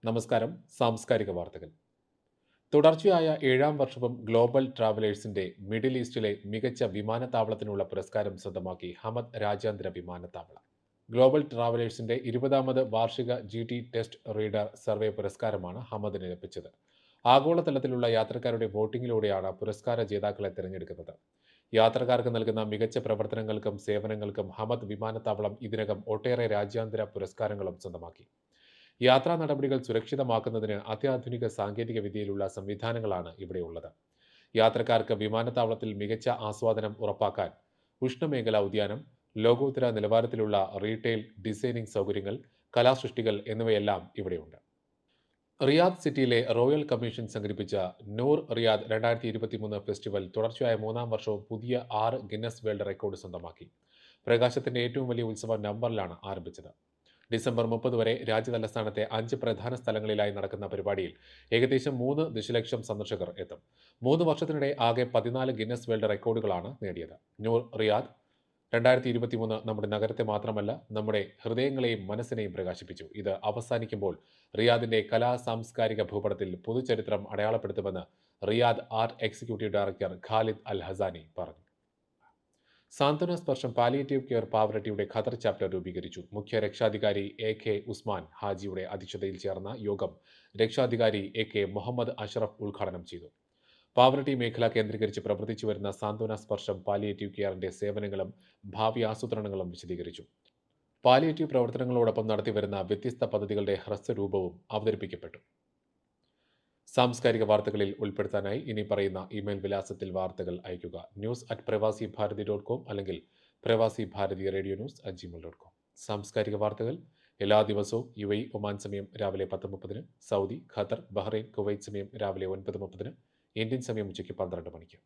നമസ്കാരം. സാംസ്കാരിക വാർത്തകൾ. തുടർച്ചയായ ഏഴാം വർഷവും ഗ്ലോബൽ ട്രാവലേഴ്സിന്റെ മിഡിൽ ഈസ്റ്റിലെ മികച്ച വിമാനത്താവളത്തിനുള്ള പുരസ്കാരം സ്വന്തമാക്കി ഹമദ് രാജ്യാന്തര വിമാനത്താവളം. ഗ്ലോബൽ ട്രാവലേഴ്സിന്റെ 20ാമത് വാർഷിക GT ടെസ്റ്റ് റീഡർ സർവേ പുരസ്കാരമാണ് ഹമദിന് ലഭിച്ചത്. ആഗോളതലത്തിലുള്ള യാത്രക്കാരുടെ വോട്ടിംഗിലൂടെയാണ് പുരസ്കാര ജേതാക്കളെ തിരഞ്ഞെടുക്കുന്നത്. യാത്രക്കാർക്ക് നൽകുന്ന മികച്ച പ്രവർത്തനങ്ങൾക്കും സേവനങ്ങൾക്കും ഹമദ് വിമാനത്താവളം ഇതിനകം ഒട്ടേറെ രാജ്യാന്തര പുരസ്കാരങ്ങളും സ്വന്തമാക്കി. യാത്രാ നടപടികൾ സുരക്ഷിതമാക്കുന്നതിന് അത്യാധുനിക സാങ്കേതിക വിദ്യയിലുള്ള സംവിധാനങ്ങളാണ് ഇവിടെയുള്ളത്. യാത്രക്കാർക്ക് വിമാനത്താവളത്തിൽ മികച്ച ആസ്വാദനം ഉറപ്പാക്കാൻ ഉഷ്ണമേഖലാ ഉദ്യാനം, ലോകോത്തര നിലവാരത്തിലുള്ള റീറ്റെയിൽ ഡിസൈനിംഗ് സൗകര്യങ്ങൾ, കലാസൃഷ്ടികൾ എന്നിവയെല്ലാം ഇവിടെയുണ്ട്. റിയാദ് സിറ്റിയിലെ റോയൽ കമ്മീഷൻ സംഘടിപ്പിച്ച നൂർ റിയാദ് 2023 ഫെസ്റ്റിവൽ തുടർച്ചയായ മൂന്നാം വർഷവും പുതിയ 6 ഗിന്നസ് വേൾഡ് റെക്കോർഡ് സ്വന്തമാക്കി. പ്രകാശത്തിന്റെ ഏറ്റവും വലിയ ഉത്സവം നവംബറിലാണ് ആരംഭിച്ചത്. ഡിസംബർ 30 വരെ രാജ്യതലസ്ഥാനത്തെ 5 പ്രധാന സ്ഥലങ്ങളിലായി നടക്കുന്ന പരിപാടിയിൽ ഏകദേശം 3 ദശലക്ഷം സന്ദർശകർ എത്തും. 3 വർഷത്തിനിടെ ആകെ 14 ഗിന്നസ് വേൾഡ് റെക്കോർഡുകളാണ് നേടിയത്. നൂർ റിയാദ് 2023 നമ്മുടെ നഗരത്തെ മാത്രമല്ല, നമ്മുടെ ഹൃദയങ്ങളെയും മനസ്സിനെയും പ്രകാശിപ്പിച്ചു. ഇത് അവസാനിക്കുമ്പോൾ റിയാദിന്റെ സാംസ്കാരിക ഭൂപടത്തിൽ പുതുചരിത്രം അടയാളപ്പെടുത്തുമെന്ന് Riyadh art executive director Khalid al Hasani പറഞ്ഞു. സാന്ത്വന സ്പർശം പാലിയേറ്റീവ് കെയർ പാവറട്ടിയുടെ ഖത്തർ ചാപ്റ്റർ രൂപീകരിച്ചു. മുഖ്യ രക്ഷാധികാരി AK ഉസ്മാൻ ഹാജിയുടെ അധ്യക്ഷതയിൽ ചേർന്ന യോഗം രക്ഷാധികാരി AK മുഹമ്മദ് അഷറഫ് ഉദ്ഘാടനം ചെയ്തു. പാവറട്ടി മേഖല കേന്ദ്രീകരിച്ച് പ്രവർത്തിച്ചു വരുന്ന സാന്ത്വന സ്പർശം പാലിയേറ്റീവ് കെയറിന്റെ സേവനങ്ങളും ഭാവി ആസൂത്രണങ്ങളും വിശദീകരിച്ചു. പാലിയേറ്റീവ് പ്രവർത്തനങ്ങളോടൊപ്പം നടത്തിവരുന്ന വ്യത്യസ്ത പദ്ധതികളുടെ ഹ്രസ്വരൂപവും അവതരിപ്പിക്കപ്പെട്ടു. സാംസ്കാരിക വാർത്തകളിൽ ഉൾപ്പെടുത്താനായി ഇനി പറയുന്ന ഇമെയിൽ വിലാസത്തിൽ വാർത്തകൾ അയയ്ക്കുക: news@prevasibharati.com അല്ലെങ്കിൽ പ്രവാസി ഭാരതി റേഡിയോ ന്യൂസ്@gmail.com. സാംസ്കാരിക വാർത്തകൾ എല്ലാ ദിവസവും UAE ഒമാൻ സമയം രാവിലെ 10:30, സൗദി, ഖത്തർ, ബഹ്റൈൻ, കുവൈറ്റ് സമയം രാവിലെ 9:30, ഇന്ത്യൻ സമയം ഉച്ചയ്ക്ക് 12 മണിക്ക്.